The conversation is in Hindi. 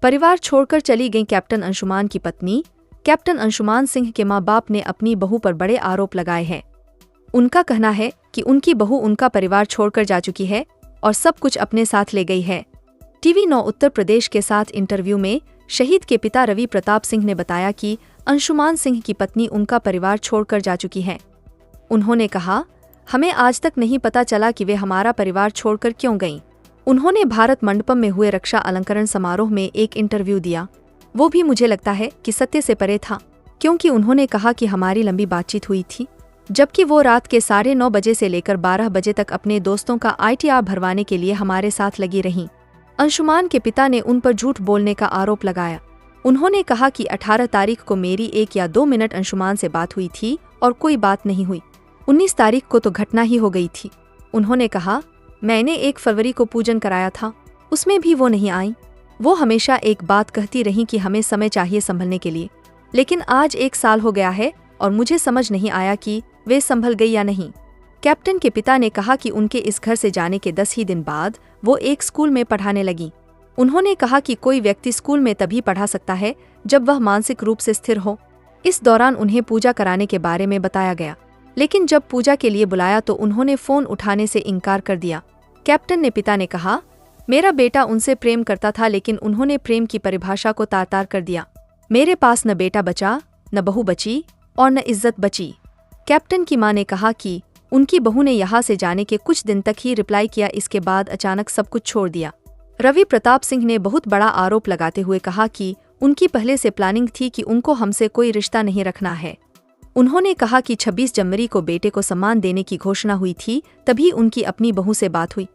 परिवार छोड़कर चली गई कैप्टन अंशुमान की पत्नी। कैप्टन अंशुमान सिंह के मां बाप ने अपनी बहू पर बड़े आरोप लगाए हैं। उनका कहना है कि उनकी बहू उनका परिवार छोड़कर जा चुकी है और सब कुछ अपने साथ ले गई है। टीवी 9 उत्तर प्रदेश के साथ इंटरव्यू में शहीद के पिता रवि प्रताप सिंह ने बताया कि अंशुमान सिंह की पत्नी उनका परिवार छोड़कर जा चुकी हैं। उन्होंने कहा, हमें आज तक नहीं पता चला कि वे हमारा परिवार छोड़कर क्यों गईं। उन्होंने भारत मंडपम में हुए रक्षा अलंकरण समारोह में एक इंटरव्यू दिया। वो भी मुझे लगता है कि सत्य से परे था, क्योंकि उन्होंने कहा कि हमारी लंबी बातचीत हुई थी, जबकि वो रात के 9:30 बजे से लेकर 12 बजे तक अपने दोस्तों का ITR भरवाने के लिए हमारे साथ लगी रहीं। अंशुमान के पिता ने उन पर झूठ बोलने का आरोप लगाया। उन्होंने कहा कि 18 तारीख को मेरी 1 या 2 मिनट अंशुमान से बात हुई थी और कोई बात नहीं हुई। 19 तारीख को तो घटना ही हो गई थी। उन्होंने कहा, मैंने 1 फरवरी को पूजन कराया था, उसमें भी वो नहीं आई। वो हमेशा एक बात कहती रहीं कि हमें समय चाहिए संभलने के लिए, लेकिन आज 1 साल हो गया है और मुझे समझ नहीं आया कि वे संभल गई या नहीं। कैप्टन के पिता ने कहा कि उनके इस घर से जाने के 10 ही दिन बाद वो एक स्कूल में पढ़ाने लगी। उन्होंने कहा कि कोई व्यक्ति स्कूल में तभी पढ़ा सकता है जब वह मानसिक रूप से स्थिर हो। इस दौरान उन्हें पूजा कराने के बारे में बताया गया, लेकिन जब पूजा के लिए बुलाया तो उन्होंने फोन उठाने से इनकार कर दिया। कैप्टन के पिता ने कहा, मेरा बेटा उनसे प्रेम करता था, लेकिन उन्होंने प्रेम की परिभाषा को तार-तार कर दिया। मेरे पास न बेटा बचा, न बहू बची और न इज्जत बची। कैप्टन की मां ने कहा कि उनकी बहू ने यहाँ से जाने के कुछ दिन तक ही रिप्लाई किया, इसके बाद अचानक सब कुछ छोड़ दिया। रवि प्रताप सिंह ने बहुत बड़ा आरोप लगाते हुए कहा कि उनकी पहले से प्लानिंग थी कि उनको हमसे कोई रिश्ता नहीं रखना है। उन्होंने कहा कि 26 जनवरी को बेटे को सम्मान देने की घोषणा हुई थी, तभी उनकी अपनी बहू से बात हुई।